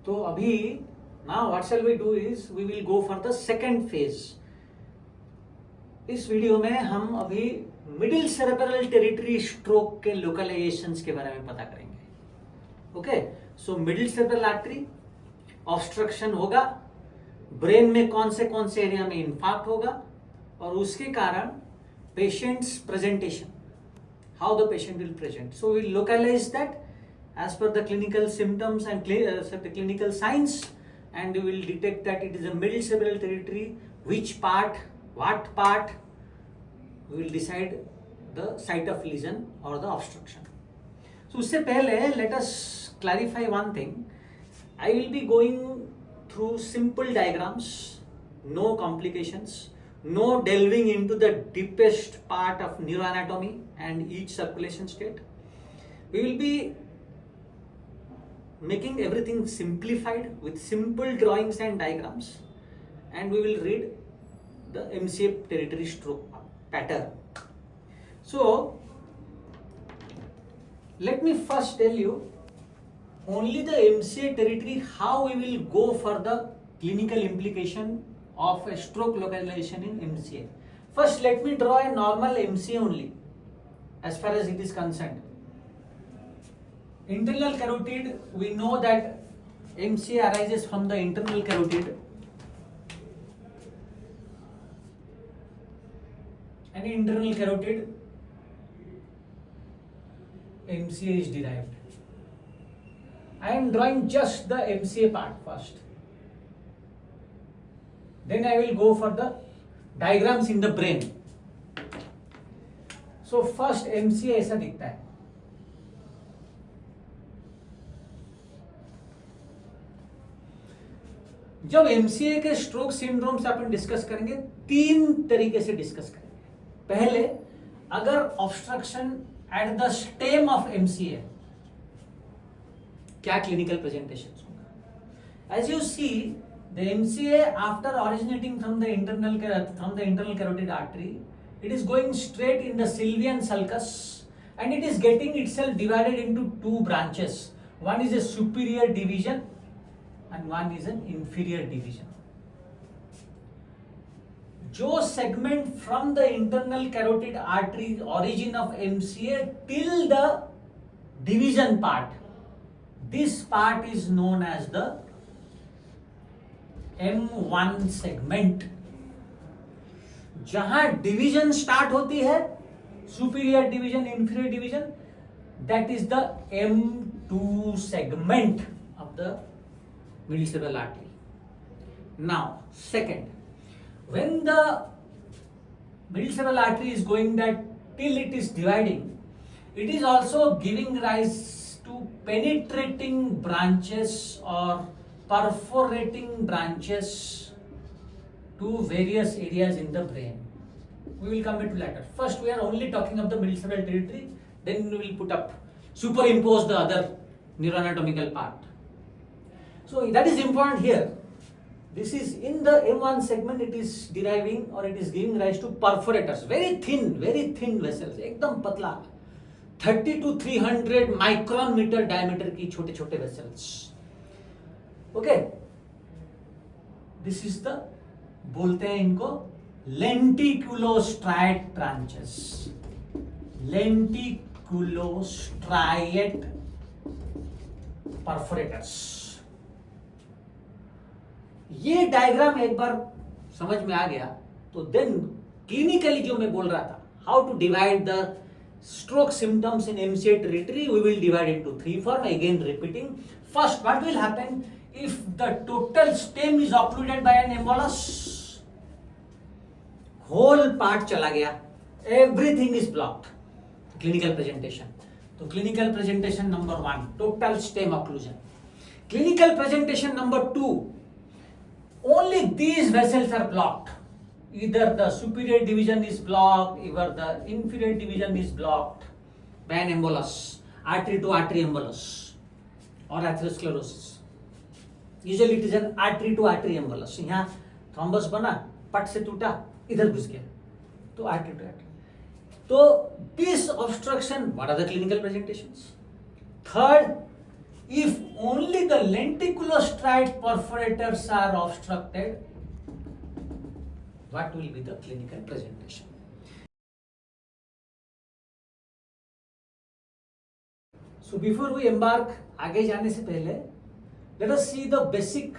तो अभी now what shall we do is we will go for the second phase. इस video में हम अभी मिडिल सेरेब्रल टेरिटरी स्ट्रोक के लोकलाइजेशंस के बारे में पता करेंगे. Okay, so middle cerebral artery obstruction होगा, ब्रेन में कौन से एरिया में इन्फार्क्ट होगा और उसके कारण patients presentation, how the patient will present. So we localise that as per the clinical symptoms and the clinical signs, and we will detect that it is a middle cerebral territory. Which part, what part, we will decide the site of lesion or the obstruction. So उससे पहले let us clarify one thing. I will be going through simple diagrams, no complications, no delving into the deepest part of neuroanatomy and each circulation state. We will be making everything simplified with simple drawings and diagrams, and we will read the MCA territory stroke pattern. So let me first tell you only the MCA territory, how we will go for the clinical implication of a stroke localization in MCA. First let me draw a normal MCA only as far as it is concerned. Internal carotid, we know that MCA arises from the internal carotid, and internal carotid MCA is derived. I am drawing just the MCA part first, then I will go for the diagrams in the brain. So first MCA ऐसा दिखता है. जब MCA के stroke syndrome से अपन discuss करेंगे, तीन तरीके से डिस्कस करेंगे. पहले, अगर obstruction at the stem of MCA, क्या क्लिनिकल प्रेजेंटेशन होगा. As you see the MCA after originating from the internal carotid artery, it is going straight in the Sylvian sulcus and it is getting itself divided into two branches. One is a superior division and one is an inferior division. जो segment from the internal carotid artery origin of MCA till the division part, this part is known as the M1 segment. जहां division start होती है, superior division, inferior division, that is the M2 segment of the middle cerebral artery. Now, second, when the middle cerebral artery is going that till it is dividing, it is also giving rise to penetrating branches or perforating branches to various areas in the brain. We will come to later. First, we are only talking of the middle cerebral territory, then we will put up, superimpose the other neuroanatomical part. So that is important here. This is in the M1 segment, it is deriving or it is giving rise to perforators, very thin vessels, एकदम पतला, 30 to 300 micron meter diameter की छोटे छोटे vessels. Okay, this is the, बोलते हैं इनको lenticulostriate branches, lenticulostriate perforators. ये diagram एक बार समझ में आ गया तो देन क्लिनिकली जो मैं बोल रहा था, how to divide the stroke symptoms in MCA territory, we will divide into three form. Again repeating, first what will happen if the total stem is occluded by an embolus, whole part चला गया, everything is blocked. Clinical presentation, तो clinical presentation number 1, total stem occlusion. Clinical presentation number 2, only these vessels are blocked. Either the superior division is blocked, either the inferior division is blocked by an embolus, artery to artery embolus or atherosclerosis. Usually it is an artery to artery embolus. यहाँ thrombus बना, पट से टूटा, इधर घुस गया, तो artery to artery. तो this obstruction, what are the clinical presentations? Third, if only the lenticulostriate perforators are obstructed, what will be the clinical presentation? So before we embark, आगे जाने से पहले, let us see the basic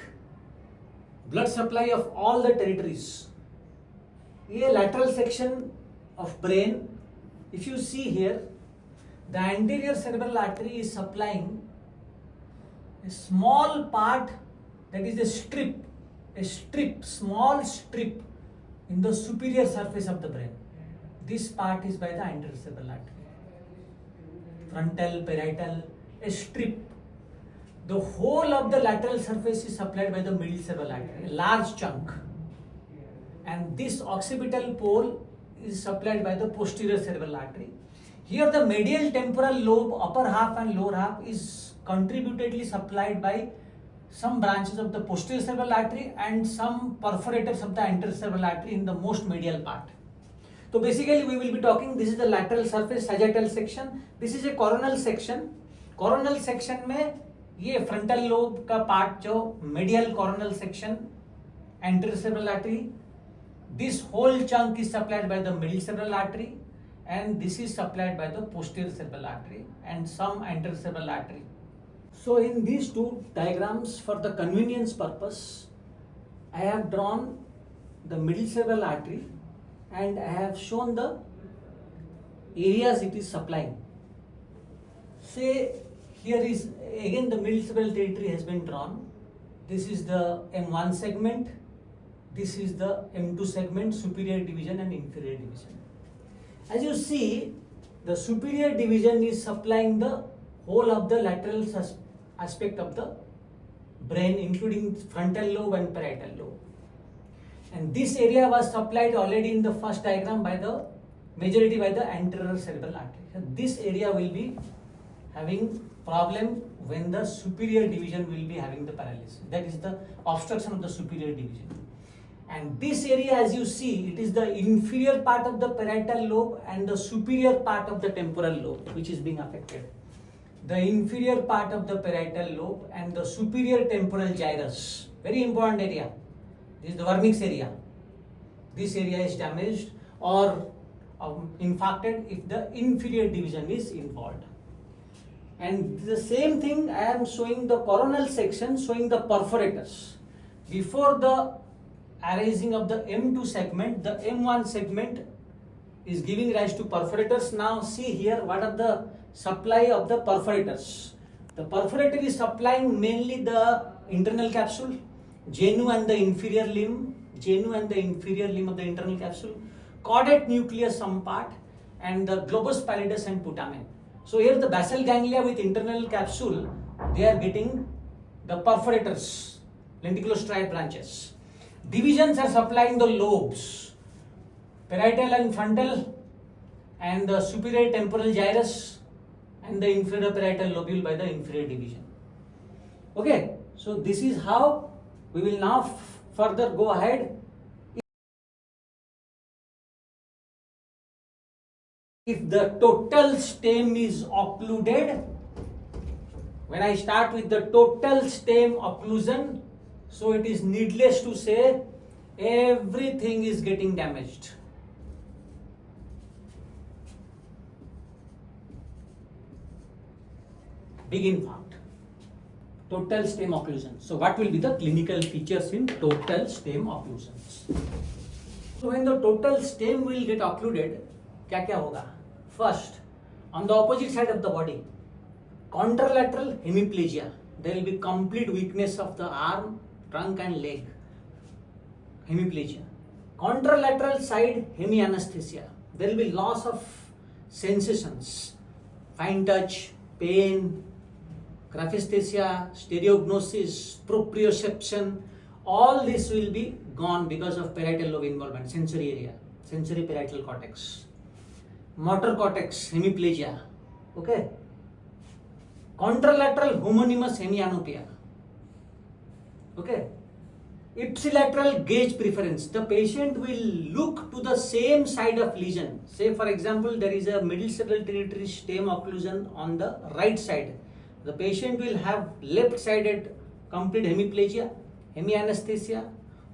blood supply of all the territories. ये lateral section of brain, if you see here, the anterior cerebral artery is supplying a small part, that is a small strip in the superior surface of the brain. This part is by the anterior cerebral artery. Frontal, parietal, a strip. The whole of the lateral surface is supplied by the middle cerebral artery, a large chunk. And this occipital pole is supplied by the posterior cerebral artery. Here the medial temporal lobe, upper half and lower half, is contributedly supplied by some branches of the posterior cerebral artery and some perforators of the anterior cerebral artery in the most medial part. So basically we will be talking, this is the lateral surface, sagittal section, this is a coronal section. Coronal section में ये frontal lobe का part जो medial coronal section, anterior cerebral artery, this whole chunk is supplied by the middle cerebral artery, and this is supplied by the posterior cerebral artery and some anterior cerebral artery. So in these two diagrams, for the convenience purpose, I have drawn the middle cerebral artery and I have shown the areas it is supplying. Say here is again the middle cerebral territory has been drawn. This is the M1 segment, this is the M2 segment, superior division and inferior division. As you see, the superior division is supplying the whole of the lateral aspect of the brain, including frontal lobe and parietal lobe. And this area was supplied already in the first diagram by the majority by the anterior cerebral artery. So this area will be having problem when the superior division will be having the paralysis. That is the obstruction of the superior division. And this area, as you see, it is the inferior part of the parietal lobe and the superior part of the temporal lobe which is being affected. The inferior part of the parietal lobe and the superior temporal gyrus, very important area. This is the vernix area. This area is damaged or infarcted if the inferior division is involved. And the same thing I am showing the coronal section, showing the perforators. Before the arising of the M2 segment, the M1 segment is giving rise to perforators. Now see here what are the supply of the perforators. The perforator is supplying mainly the internal capsule, genu and the inferior limb of the internal capsule, caudate nucleus some part, and the globus pallidus and putamen. So here the basal ganglia with internal capsule, they are getting the perforators, lenticulostriate branches. Divisions are supplying the lobes, parietal and frontal, and the superior temporal gyrus and the inferior parietal lobule by the inferior division. Okay, so this is how we will now further go ahead. If the total stem is occluded, when I start with the total stem occlusion, so it is needless to say everything is getting damaged. Big infarct, total stem occlusion. So what will be the clinical features in total stem occlusions? So when the total stem will get occluded, क्या क्या होगा? First, on the opposite side of the body, contralateral hemiplegia. There will be complete weakness of the arm, trunk and leg. Hemiplegia. Contralateral side hemianesthesia. There will be loss of sensations, fine touch, pain, graphesthesia, stereognosis, proprioception. All this will be gone because of parietal lobe involvement, sensory area, sensory parietal cortex. Motor cortex, hemiplegia. Okay. Contralateral homonymous hemianopia. Okay. Ipsilateral gaze preference. The patient will look to the same side of lesion. Say for example, there is a middle cerebral territory stem occlusion on the right side. the patient will have left-sided complete hemiplegia, hemianesthesia.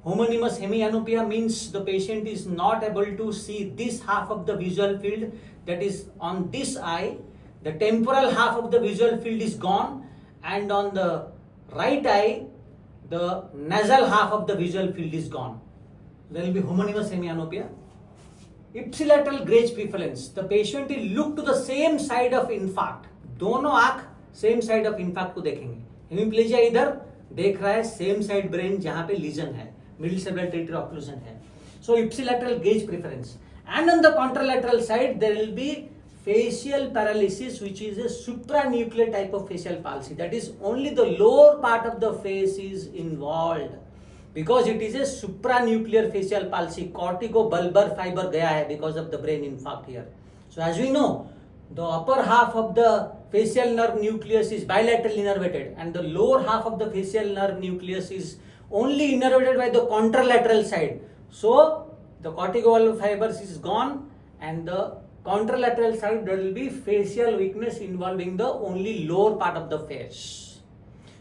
Homonymous hemianopia means the patient is not able to see this half of the visual field, that is on this eye. The temporal half of the visual field is gone, and on the right eye, the nasal half of the visual field is gone. There will be homonymous hemianopia. Ipsilateral gaze preference. The patient will look to the same side of infarct. दोनों आँख same side of in fact को देखेंगे. Hemiplegia इधर देख रहा है, same side brain जहां पे लीजन है, मिडिल सेरेब्रल टेरिटरी ऑक्लूजन है. So ipsilateral gaze preference. And on the contralateral side there will be facial paralysis, which is a supranuclear type of facial palsy. That is, only the lower part of the face is involved because it is a supranuclear facial palsy. Corticobulbar fiber gaya hai because of the brain infarct here. So as we know, the upper half of the facial nerve nucleus is bilaterally innervated and the lower half of the facial nerve nucleus is only innervated by the contralateral side. So the corticobulbar fibers is gone, and the contralateral side there will be facial weakness involving the only lower part of the face.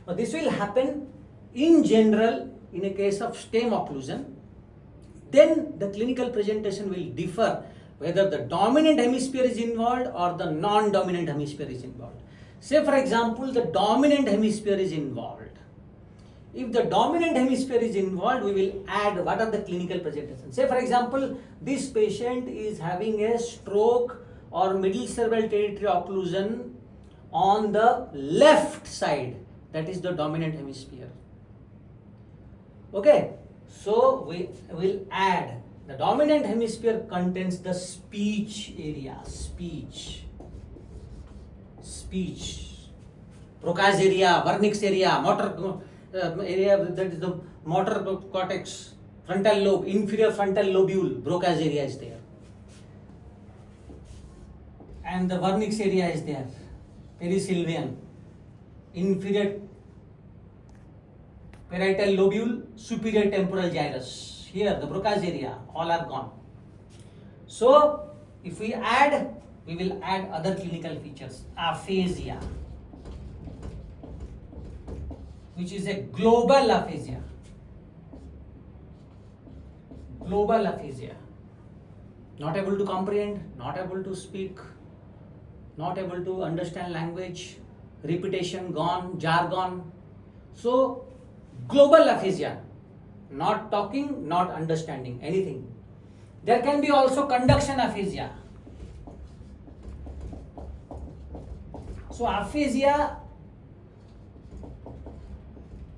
Now this will happen in general in a case of stem occlusion. Then the clinical presentation will differ whether the dominant hemisphere is involved or the non-dominant hemisphere is involved. Say for example, the dominant hemisphere is involved. If the dominant hemisphere is involved, we will add what are the clinical presentations. Say for example, this patient is having a stroke or middle cerebral territory occlusion on the left side, that is the dominant hemisphere. Okay, so we will add the dominant hemisphere contains the speech area, speech, Broca's area, Wernicke's area, motor area, that is the motor cortex, frontal lobe, inferior frontal lobule, Broca's area is there. And the Wernicke's area is there, perisylvian, inferior parietal lobule, superior temporal gyrus. Here, the Broca's area, all are gone. So, if we add, we will add other clinical features. Aphasia, which is a global aphasia. Global aphasia. Not able to comprehend, not able to speak, not able to understand language, repetition gone, jargon. So, global aphasia. Not talking, not understanding anything. There can be also conduction aphasia. So aphasia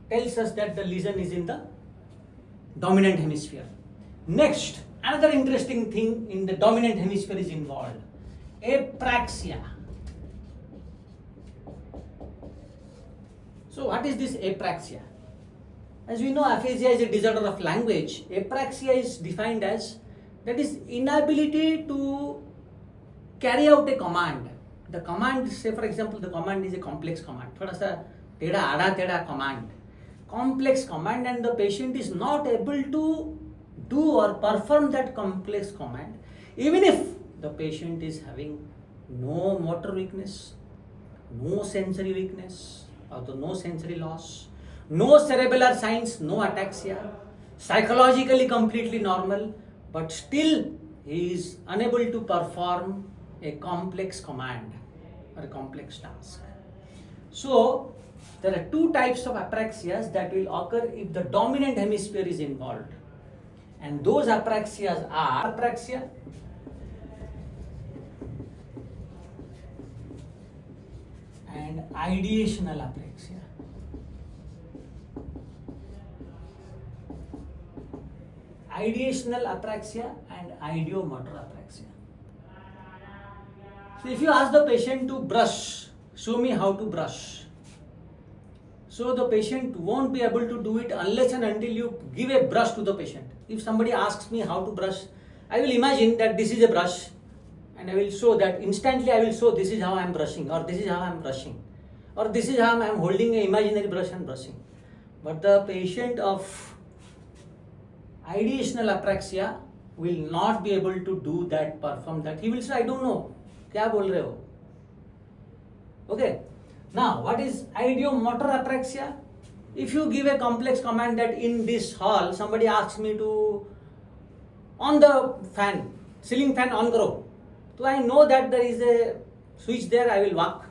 tells us that the lesion is in the dominant hemisphere. Next, another interesting thing in the dominant hemisphere is involved. Apraxia. So what is this apraxia? As we know, aphasia is a disorder of language. Apraxia is defined as, that is, inability to carry out a command. The command, say for example, the command is a complex command. Thoda sa teda ada teda command. Complex command, and the patient is not able to do or perform that complex command, even if the patient is having no motor weakness, no sensory weakness, or no sensory loss, no cerebellar signs, no ataxia, psychologically completely normal, but still he is unable to perform a complex command or a complex task. So there are two types of apraxias that will occur if the dominant hemisphere is involved, and those apraxias are apraxia, and ideational apraxia. Ideational apraxia and ideomotor apraxia. So if you ask the patient to brush, show me how to brush. So the patient won't be able to do it unless and until you give a brush to the patient. If somebody asks me how to brush, I will imagine that this is a brush, and I will show that instantly. I will show this is how I am brushing, or this is how I am brushing, or this is how I am holding an imaginary brush and brushing. But the patient of ideational apraxia will not be able to do that, perform that. He will say, I don't know, kya bol rahe ho? Okay. Now, what is ideomotor apraxia? If you give a complex command that in this hall, somebody asks me to on the fan, ceiling fan on karo. So I know that there is a switch there, I will walk.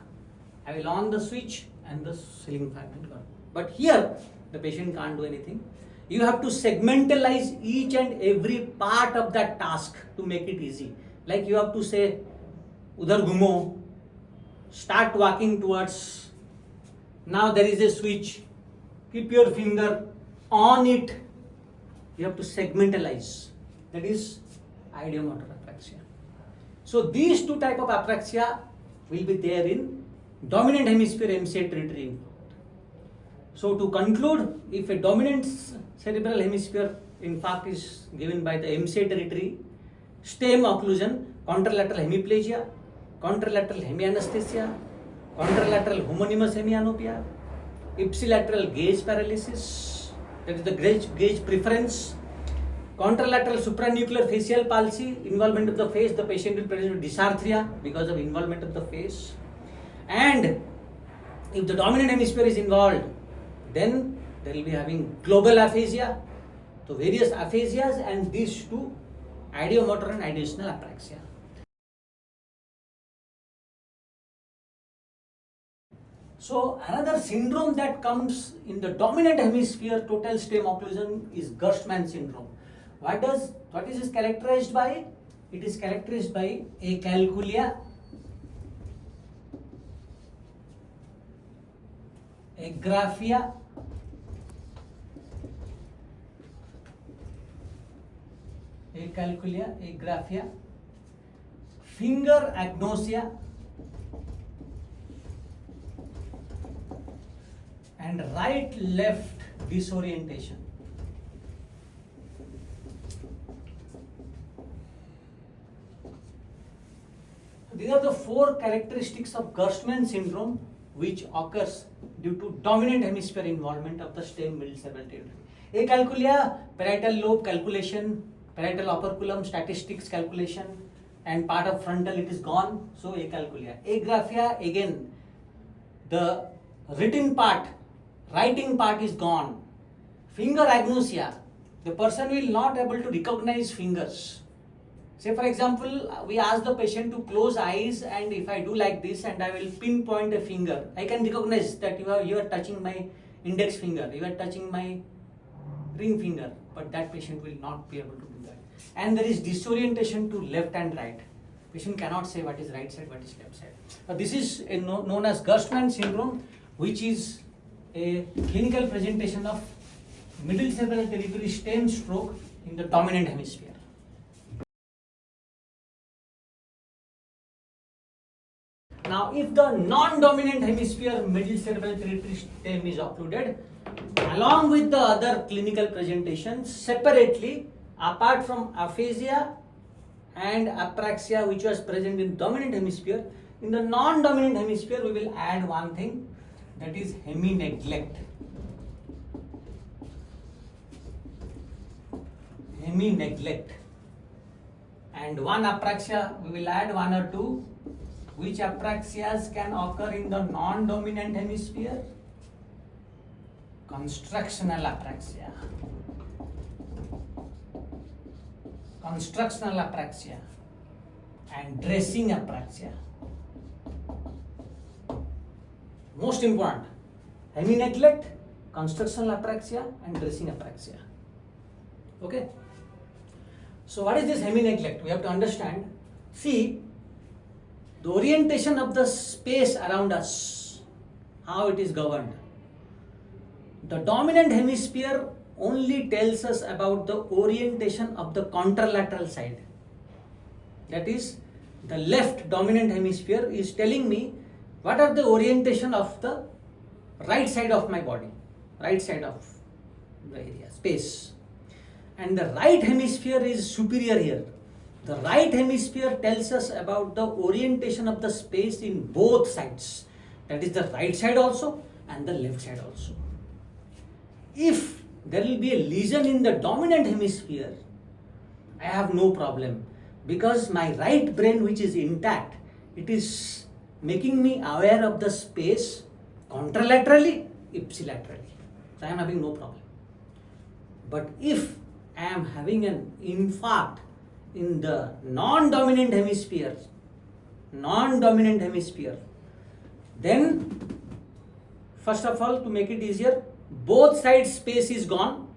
I will on the switch and the ceiling fan will go. But here, the patient can't do anything. You have to segmentalize each and every part of that task to make it easy. Like you have to say, udhar ghumo, start walking towards, now there is a switch, keep your finger on it. You have to segmentalize. That is ideomotor apraxia. So these two type of apraxia will be there in dominant hemisphere MCA territory. So to conclude, if a dominant cerebral hemisphere infarct is given by the MCA territory, stem occlusion, contralateral hemiplegia, contralateral hemianesthesia, contralateral homonymous hemianopia, ipsilateral gaze paralysis, that is the gaze preference, contralateral supranuclear facial palsy, involvement of the face, the patient will present with dysarthria because of involvement of the face. And if the dominant hemisphere is involved, then they will be having global aphasia, so various aphasias, and these two, ideomotor and ideational apraxia. So another syndrome that comes in the dominant hemisphere total stem occlusion is Gman syndrome. What is this characterized by? It is characterized by acalculia, agraphia, finger agnosia, and right-left disorientation. These are the four characteristics of Gman syndrome which occurs due to dominant hemisphere involvement of the stem middle cerebral territory. Acalculia, parietal lobe calculation, parietal operculum statistics calculation, and part of frontal it is gone, so acalculia. Agraphia, again, the written part, writing part is gone. Finger agnosia, the person will not able to recognize fingers. Say for example, we ask the patient to close eyes, and if I do like this and I will pinpoint a finger, I can recognize that you are touching my index finger, you are touching my ring finger, but that patient will not be able to do that. And there is disorientation to left and right. Patient cannot say what is right side, what is left side. This is known as Gman syndrome, which is a clinical presentation of middle cerebral territory stem stroke in the dominant hemisphere. Now, if the non-dominant hemisphere middle cerebral territory stem is occluded, along with the other clinical presentations, separately, apart from aphasia and apraxia which was present in dominant hemisphere, in the non-dominant hemisphere we will add one thing, that is Hemi Neglect. Hemi Neglect. And one apraxia, we will add one or two. Which apraxias can occur in the non-dominant hemisphere? Constructional apraxia. Constructional apraxia and dressing apraxia. Most important, Hemi Neglect, constructional apraxia and dressing apraxia. Okay. So what is this Hemi Neglect? We have to understand. See, the orientation of the space around us, how it is governed. The dominant hemisphere only tells us about the orientation of the contralateral side. That is, the left dominant hemisphere is telling me what are the orientation of the right side of my body, right side of the area, space. And the right hemisphere is superior here. The right hemisphere tells us about the orientation of the space in both sides. That is the right side also and the left side also. If there will be a lesion in the dominant hemisphere, I have no problem, because my right brain, which is intact, it is making me aware of the space contralaterally, ipsilaterally. So I am having no problem. But if I am having an infarct in the non-dominant hemisphere, then first of all, to make it easier, both sides space is gone,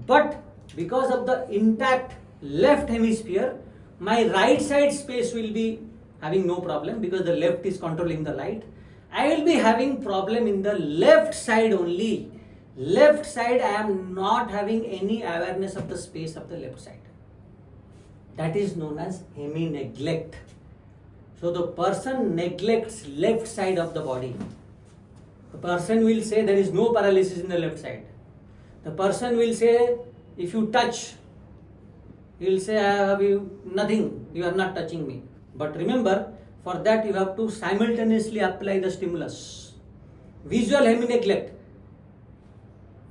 but because of the intact left hemisphere, my right side space will be having no problem because the left is controlling the light. I will be having problem in the left side only. Left side, I am not having any awareness of the space of the left side. That is known as Hemi Neglect. So the person neglects left side of the body. The person will say there is no paralysis in the left side. The person will say if you touch, he will say I have nothing, you are not touching me. But remember, for that you have to simultaneously apply the stimulus. Visual Hemi Neglect.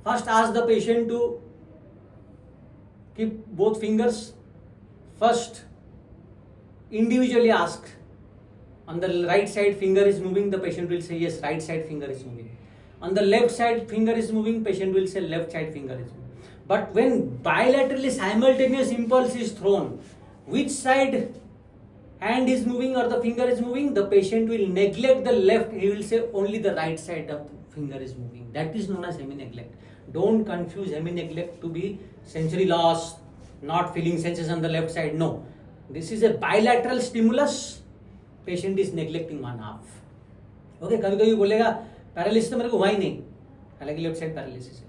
First ask the patient to keep both fingers. First individually ask. On the right side finger is moving, the patient will say yes, right side finger is moving. On the left side finger is moving, patient will say left side finger is moving. But when bilaterally simultaneous impulse is thrown, which side hand is moving or the finger is moving, the patient will neglect the left, he will say only the right side of the finger is moving. That is known as Hemi Neglect. Don't confuse Hemi Neglect to be sensory loss, not feeling senses on the left side. No. This is a bilateral stimulus. Patient is neglecting one half. Okay, कभी कभी बोलेगा paralysis तो मेरे को हुआ ही नहीं, हालांकि left side paralysis है.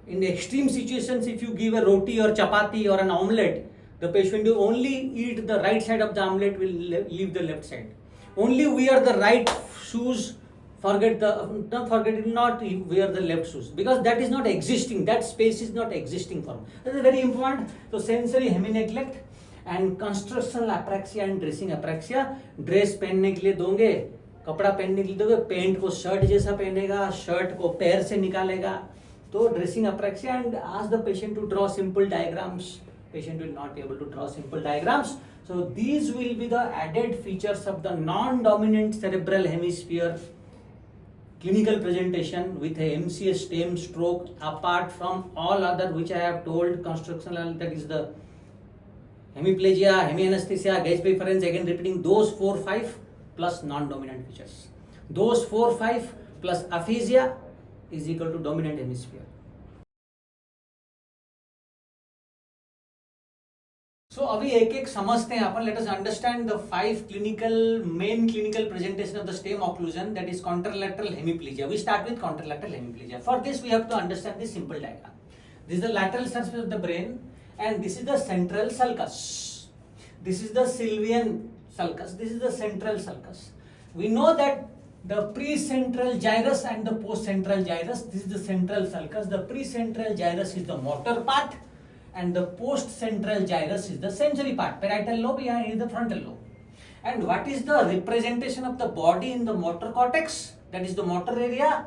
In the extreme situations, if you give a roti or chapati or an omelette, the patient will only eat the right side of the omelette, will leave the left side. Only wear the right shoes, not wear the left shoes, because that is not existing, that space is not existing for him. That is very important. So sensory Hemi Neglect and constructional apraxia and dressing apraxia. Dress पहनने के लिए दोगे, कपड़ा पहनने के लिए दोगे, paint को शर्ट जैसा पहनेगा, शर्ट को पैर से निकालेगा, तो dressing apraxia. And ask the patient to draw simple diagrams. Patient will not be able to draw simple diagrams. So these will be the added features of the non-dominant cerebral hemisphere clinical presentation with a MCS stem stroke, apart from all other which I have told, constructional, that is the hemiplegia, hemianesthesia, gaze preference, again repeating those 4-5 plus non-dominant features. Those 4-5 plus aphasia is equal to dominant hemisphere. So अभी एक एक समझते हैं अपन. Let us understand the 5 main clinical presentation of the stem occlusion, that is contralateral hemiplegia. We start with contralateral hemiplegia. For this we have to understand this simple diagram. This is the lateral surface of the brain and this is the central sulcus. This is the sylvian sulcus. This is the central sulcus. We know that the precentral gyrus and the postcentral gyrus, this is the central sulcus. The precentral gyrus is the motor part and the post-central gyrus is the sensory part. Parietal lobe is the frontal lobe. And what is the representation of the body in the motor cortex? That is the motor area.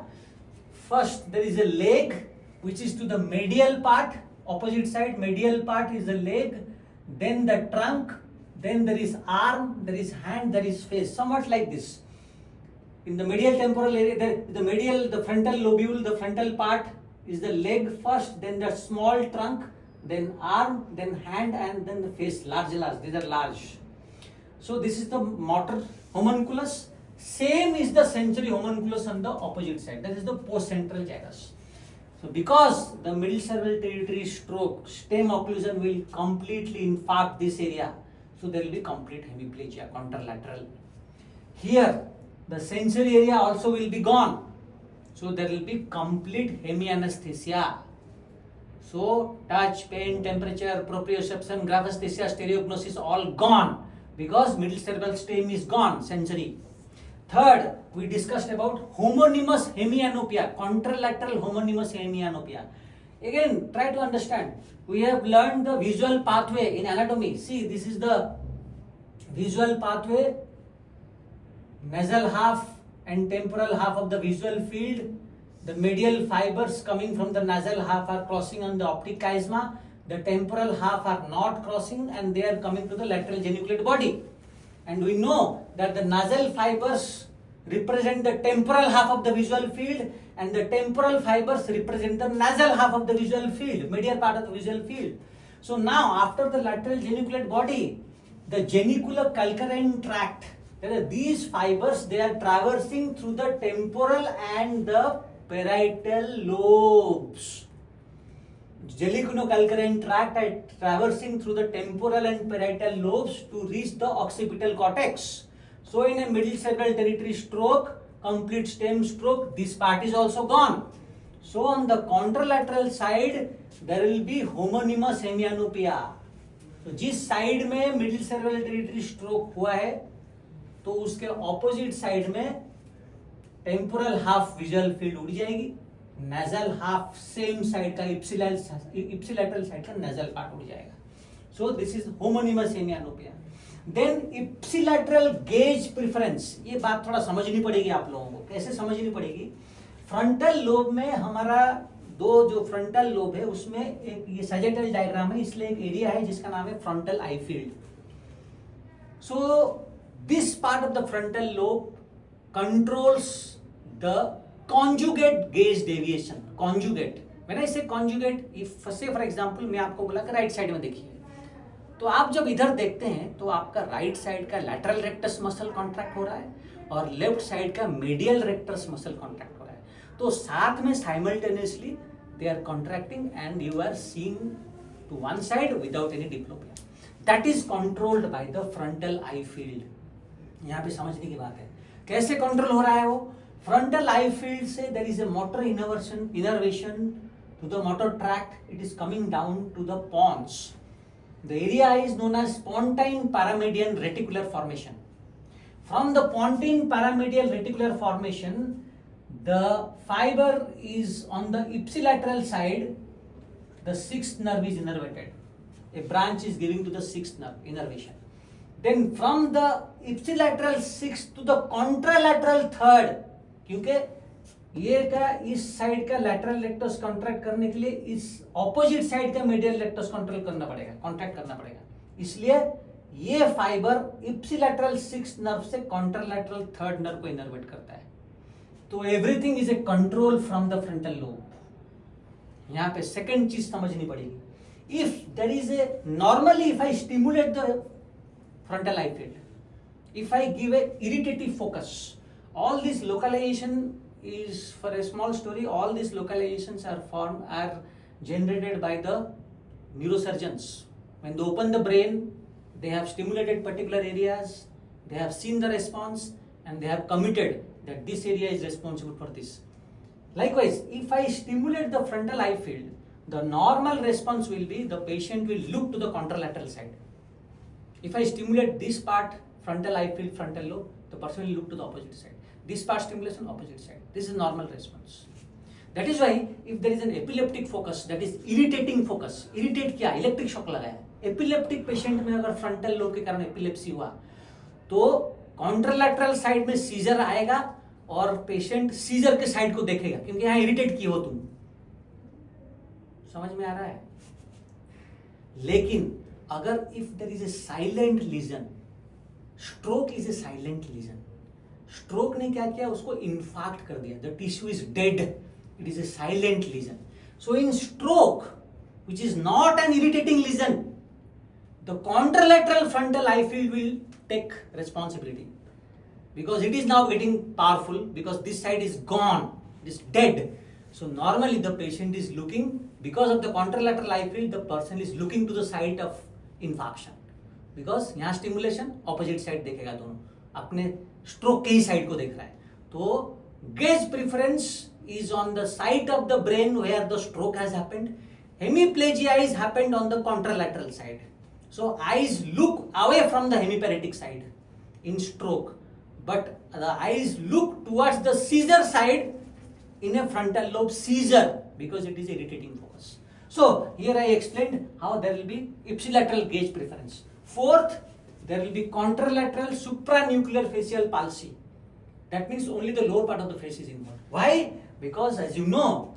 First, there is a leg which is to the medial part, opposite side, medial part is the leg, then the trunk, then there is arm, there is hand, there is face, somewhat like this. In the medial temporal area, the frontal lobule, the frontal part is the leg first, then the small trunk, then arm, then hand, and then the face, large, these are large. So this is the motor homunculus. Same is the sensory homunculus on the opposite side, that is the postcentral gyrus. So because the middle cerebral territory stroke, stem occlusion will completely infarct this area, so there will be complete hemiplegia, contralateral. Here the sensory area also will be gone, so there will be complete hemianesthesia. So touch, pain, temperature, proprioception, graphesthesia, stereognosis all gone because middle cerebral stem is gone, sensory. Third, we discussed about homonymous hemianopia, contralateral homonymous hemianopia. Again, try to understand. We have learned the visual pathway in anatomy. See, this is the visual pathway, nasal half and temporal half of the visual field. The medial fibers coming from the nasal half are crossing on the optic chiasma. The temporal half are not crossing and they are coming to the lateral geniculate body. And we know that the nasal fibers represent the temporal half of the visual field, and the temporal fibers represent the nasal half of the visual field, medial part of the visual field. So now after the lateral geniculate body, the genicular calcarine tract, these fibers, they are traversing through the temporal and the parietal lobes. Geniculocalcarine tract are traversing through the temporal and parietal lobes to reach the occipital cortex. So in a middle cerebral territory stroke, complete stem stroke, this part is also gone. So on the contralateral side, there will be homonymous hemianopia. तो जिस side में middle cerebral territory stroke हुआ है, तो उसके opposite side में temporal half visual field उड़ जाएगी, नेजल हाफ सेम साइड का इप्सिलैटरल साइड का नेजल पार्ट उड़ जाएगा. So this is homonymous hemianopia. Then ipsilateral gaze preference, ये बात थोड़ा समझनी पड़ेगी आप लोगों को. कैसे समझनी पड़ेगी? फ्रंटल लोब में हमारा दो जो फ्रंटल लोब है उसमें एक ये सैजिटल डायग्राम है, इसलिए एक एरिया है जिसका नाम है frontal eye field. So this part of the frontal lobe controls the conjugate gaze deviation. Conjugate, when I say conjugate, if say for example मैं आपको बोला कि राइट साइड में देखिए, तो आप जब इधर देखते हैं तो आपका राइट साइड का लैटरल रेक्टस मसल कॉन्ट्रैक्ट हो रहा है और लेफ्ट साइड का मीडियल रेक्टस मसल कॉन्ट्रैक्ट हो रहा है. तो साथ में simultaneously they are contracting and you are seeing to one side without any diplopia. That is controlled by the frontal eye field. यहाँ पे समझने की बात है. कैसे कंट्रोल हो रहा है वो? Frontal eye field say there is a motor innervation to the motor tract. It is coming down to the pons. The area is known as pontine paramedian reticular formation. From the pontine paramedial reticular formation, the fiber is on the ipsilateral side. The sixth nerve is innervated. A branch is giving to the sixth nerve innervation. Then from the ipsilateral sixth to the contralateral third, क्योंकि ये का इस side का lateral rectus contract करने के लिए इस opposite side का मीडियल रेक्टस कॉन्ट्रैक्ट करना पड़ेगा. इसलिए ये फाइबर इप्सिलैटरल सिक्स्थ नर्व से कॉन्ट्रालैटरल थर्ड नर्व को इनर्वेट करता है. तो everything is a control from the frontal lobe. यहाँ पे सेकेंड चीज समझनी पड़ेगी. If there is a normally if I stimulate the frontal eye field, if I give a irritative focus, all this localization is for a small story. All these localizations are generated by the neurosurgeons. When they open the brain, they have stimulated particular areas, they have seen the response, and they have committed that this area is responsible for this. Likewise, if I stimulate the frontal eye field, the normal response will be the patient will look to the contralateral side. If I stimulate this part, frontal eye field, frontal lobe, the person will look to the opposite side. This part stimulation, opposite side. This is normal response. That is why if there is an epileptic focus, that is irritating focus, irritate क्या, electric shock लगाया, epileptic patient में अगर frontal lobe के कारण epilepsy हुआ तो contralateral side में scissor आएगा और पेशेंट सीजर के साइड को देखेगा क्योंकि यहाँ इरिटेट किए हो तुम. समझ में आ रहा है? लेकिन अगर if there is a silent lesion, stroke is a silent lesion. Stroke ने क्या किया? उसको इन्फार्क्ट कर दिया. The tissue is dead. It is a silent lesion. So in stroke which is not an irritating lesion, the contralateral frontal eye field will take responsibility because it is now getting powerful because this side is gone, it is dead. So normally the patient is looking, because of the contralateral eye field, the person is looking to the site of infarction because यहाँ stimulation opposite side देखेगा, दोनों अपने stroke के ही side को देख रहा है. तो gaze preference is on the site of the brain where the stroke has happened. Hemiplegia is happened on the contralateral side. So eyes look away from the hemiparetic side in stroke, but the eyes look towards the seizure side in a frontal lobe seizure because it is irritating focus. So here I explained how there will be ipsilateral gaze preference. Fourth, there will be contralateral supranuclear facial palsy. That means only the lower part of the face is involved. Why? Because as you know,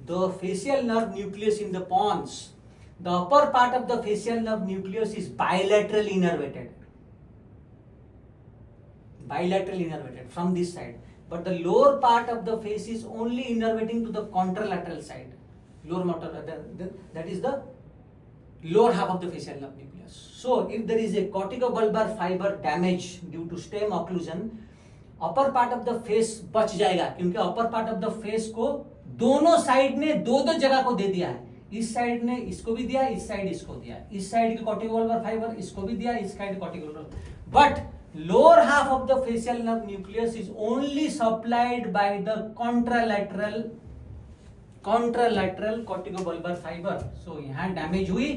the facial nerve nucleus in the pons, the upper part of the facial nerve nucleus is bilaterally innervated. bilateral innervated from this side, but the lower part of the face is only innervating to the contralateral side, lower motor, that is the lower half of the facial nerve nucleus. So if there is a corticobulbar fiber damage due to stem occlusion, upper part of the face बच जाएगा, क्योंकि upper part of the face को दोनों side ने दो दो जगह को दे दिया है. इस साइड ने इसको भी दिया, इस साइड इसको दिया, इस साइड की कॉर्टिकोबल्बर फाइबर इसको भी दिया, इस side corticobulbar, but lower half of the facial nerve nucleus is only supplied by the contralateral corticobulbar fiber. So यहाँ डैमेज हुई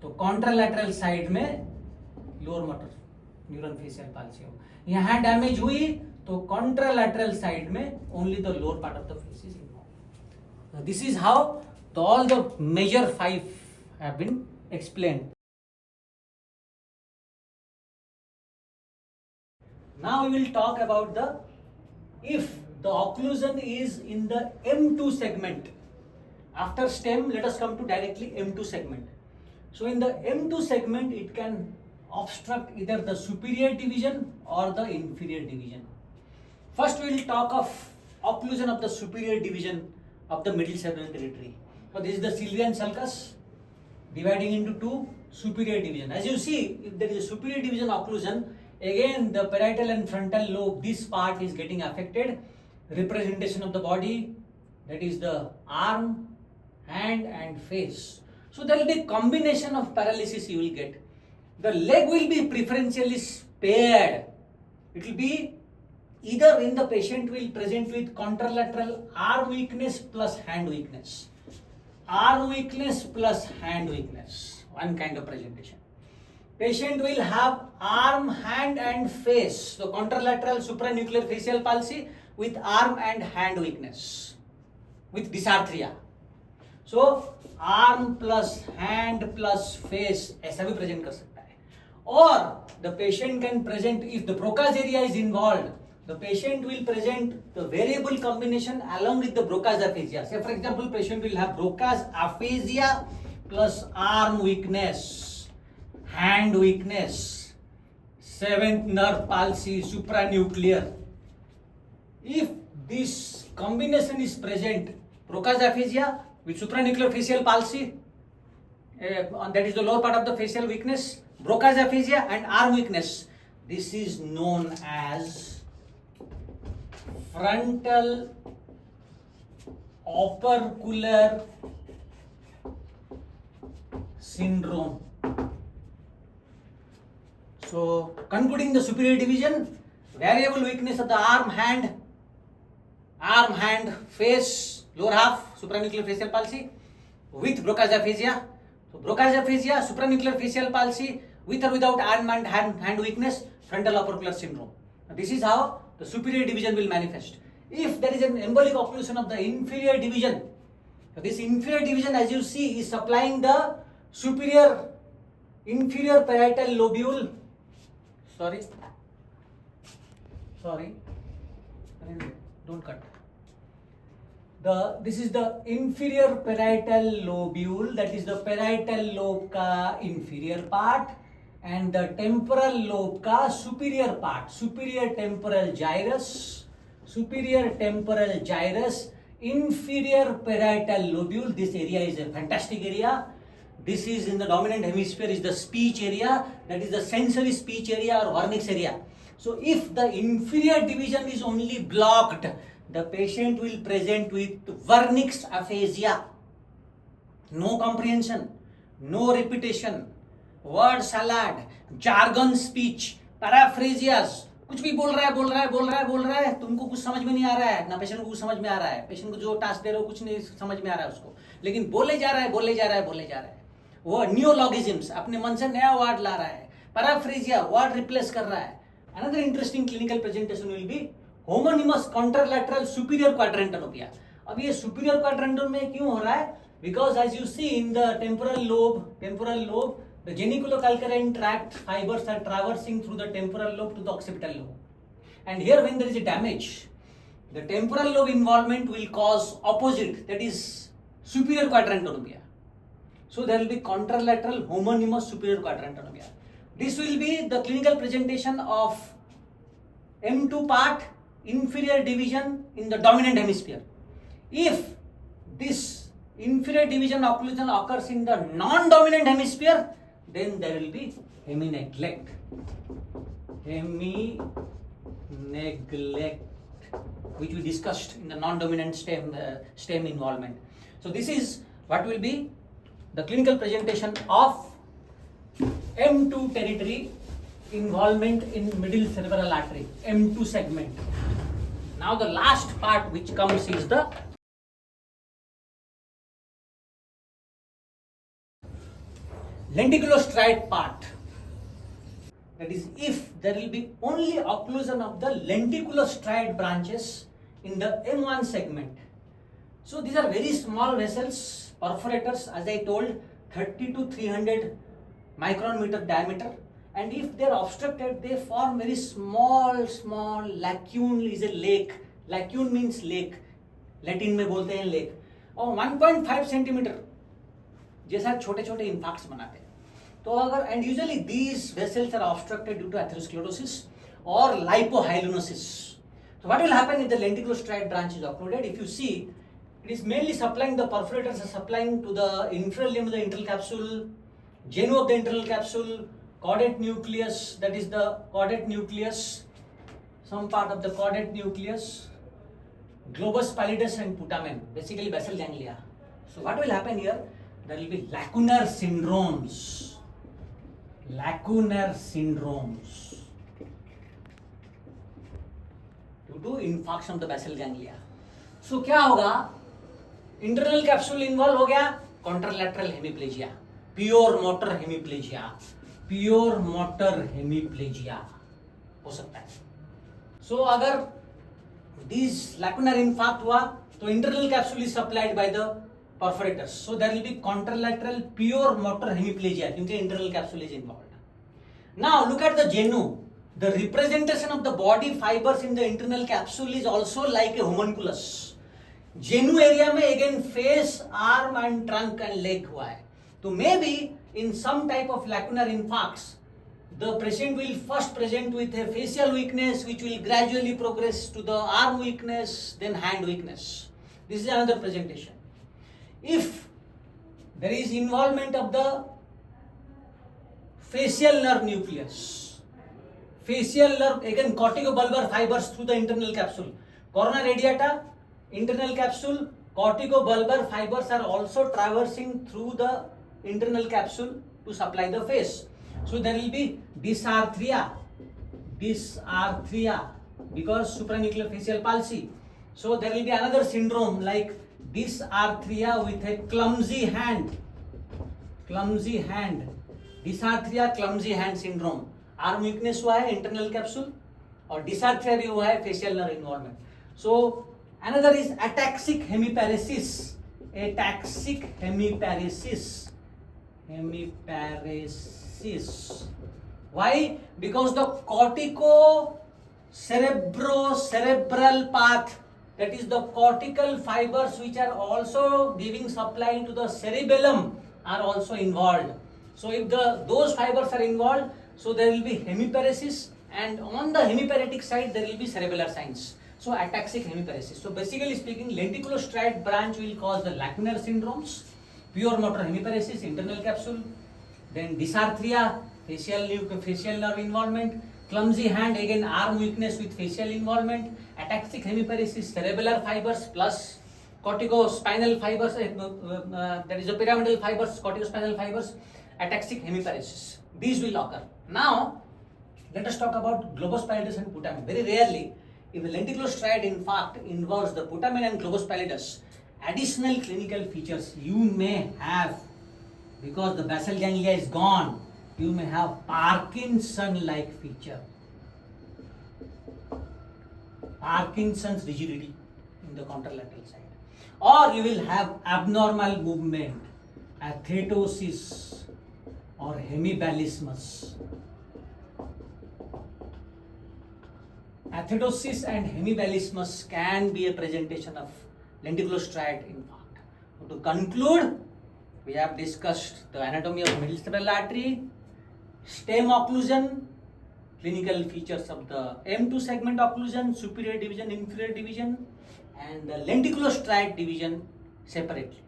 तो contralateral साइड में lower motor neuron facial palsy हो, यहाँ डैमेज हुई तो contralateral साइड में only the lower part of the face is involved. Now this is how all the major 5 have been explained. Now we will talk about if the occlusion is in the M2 segment. After stem, let us come to directly M2 segment. So in the M2 segment, it can obstruct either the superior division or the inferior division. First we will talk of occlusion of the superior division of the middle cerebral territory. So this is the Sylvian sulcus dividing into 2 superior division. As you see, if there is a superior division occlusion, again the parietal and frontal lobe, this part is getting affected. Representation of the body, that is the arm, hand and face. So there will be combination of paralysis you will get. The leg will be preferentially spared. It will be either when the patient will present with contralateral arm weakness plus hand weakness. Arm weakness plus hand weakness, one kind of presentation. Patient will have arm, hand and face. So contralateral supranuclear facial palsy with arm and hand weakness with dysarthria. So arm plus hand plus face ऐसा भी present कर सकता है. Or the patient can present, if the Broca's area is involved, the patient will present the variable combination along with the Broca's aphasia. Say for example, patient will have Broca's aphasia plus arm weakness, hand weakness, 7th nerve palsy, supranuclear. If this combination is present, Broca's aphasia with supranuclear facial palsy, that is the lower part of the facial weakness, Broca's aphasia and arm weakness, this is known as frontal opercular syndrome. So concluding the superior division, variable weakness of the arm, hand, face, lower half, supranuclear facial palsy with Broca's aphasia. So Broca's aphasia, supranuclear facial palsy with or without arm and hand weakness, frontal opercular syndrome. Now, this is how the superior division will manifest. If there is an embolic occlusion of the inferior division, so this inferior division, as you see, is supplying the inferior parietal lobule. Sorry, don't cut. This is the inferior parietal lobule, that is the parietal lobe ka inferior part, and the temporal lobe ka superior part, superior temporal gyrus, inferior parietal lobule. This area is a fantastic area. This is in the dominant hemisphere is the speech area, that is the sensory speech area or vernix area. So if the inferior division is only blocked, the patient will present with vernix aphasia, no comprehension, no repetition, word salad, jargon speech, paraphrasias, कुछ भी बोल रहा है, तुमको कुछ समझ में नहीं आ रहा है, ना पेशेंट को कुछ समझ में आ रहा है, पेशेंट को जो टास्क दे रहे हो कुछ नहीं समझ में आ रहा है उसको, लेकिन बोले जा रहा है. वो नियोलॉगिज्म्स, अपने मन से नया वर्ड ला रहा है, पैराफ्रेजिया वर्ड रिप्लेस कर रहा है. Another interesting clinical presentation will be homonymous contralateral superior quadrantopia. अब ये superior quadrant में क्यों हो रहा है? Because as you see in the temporal lobe, the geniculocalcarine tract fibers are traversing through the temporal lobe to the occipital lobe. And here when there is a damage, the temporal lobe involvement will cause opposite, that is superior quadrantopia. So there will be contralateral homonymous superior quadrantopia. This will be the clinical presentation of M2 part, inferior division in the dominant hemisphere. If this inferior division occlusion occurs in the non-dominant hemisphere, then there will be hemi neglect. Hemi neglect, which we discussed in the non-dominant stem involvement. So this is what will be the clinical presentation of M2 territory involvement in middle cerebral artery, M2 segment. Now the last part which comes is the lenticulostriate part. That is, if there will be only occlusion of the lenticulostriate branches in the M1 segment. So these are very small vessels, perforators, as I told, 30 to 300 micron meter diameter, and if they are obstructed, they form very small lacune is a lake. Lacune means lake, Latin में बोलते हैं lake, और 1.5 centimetre जैसा छोटे छोटे इंफाक्ट्स बनाते हैं. तो अगर, and usually these vessels are obstructed due to atherosclerosis or lipohyalurosis. So what will happen if the lenticulostriate branch is occluded? If you see, it is mainly supplying, the perforators are supplying to the inferior limb of the internal capsule, genu of the internal capsule, caudate nucleus, that is the caudate nucleus, some part of the caudate nucleus, globus pallidus and putamen, basically basal ganglia. So what will happen here? There will be lacunar syndromes. Lacunar syndromes due to infarction of the basal ganglia. So क्या होगा? Internal capsule involve हो गया, contralateral hemiplegia, pure motor hemiplegia, pure motor hemiplegia हो सकता है. So अगर these lacunar infarct हुआ, तो internal capsule is supplied by the perforators. So there will be contralateral pure motor hemiplegia क्योंकि internal capsule is involved. Now look at the genu. The representation of the body fibers in the internal capsule is also like a homunculus. Genu area में again face, arm and trunk and leg हुआ है. So maybe in some type of lacunar infarcts, the patient will first present with a facial weakness which will gradually progress to the arm weakness, then hand weakness. This is another presentation. If there is involvement of the facial nerve nucleus, facial nerve, again corticobulbar fibers through the internal capsule, corona radiata, internal capsule, corticobulbar fibers are also traversing through the internal capsule to supply the face. So there will be dysarthria because supranuclear facial palsy. So there will be another syndrome like dysarthria with a clumsy hand, dysarthria clumsy hand syndrome. Arm weakness हुआ है internal capsule और dysarthria भी हुआ है facial nerve involvement. So another is ataxic hemiparesis. Why? Because the cortico-cerebral path, that is the cortical fibers which are also giving supply to the cerebellum, are also involved. So if those fibers are involved, so there will be hemiparesis, and on the hemiparetic side there will be cerebellar signs. So ataxic hemiparesis. So basically speaking, lenticulostriate branch will cause the lacunar syndromes, pure motor hemiparesis, internal capsule, then dysarthria, facial nerve involvement, clumsy hand, again arm weakness with facial involvement, ataxic hemiparesis, cerebellar fibers plus corticospinal fibers, that is the pyramidal fibers, corticospinal fibers, ataxic hemiparesis. These will occur. Now let us talk about globus pallidus and putamen. Very rarely, if a lenticulostriate infarct involves the putamen and globus pallidus, additional clinical features you may have, because the basal ganglia is gone, you may have Parkinson-like feature, Parkinson's rigidity in the contralateral side, or you will have abnormal movement, athetosis or hemibalismus. Athetosis and hemibalismus can be a presentation of lenticulostriate infarct. So to conclude, we have discussed the anatomy of middle cerebral artery, stem occlusion, clinical features of the M2 segment occlusion, superior division, inferior division, and the lenticulostriate division separately.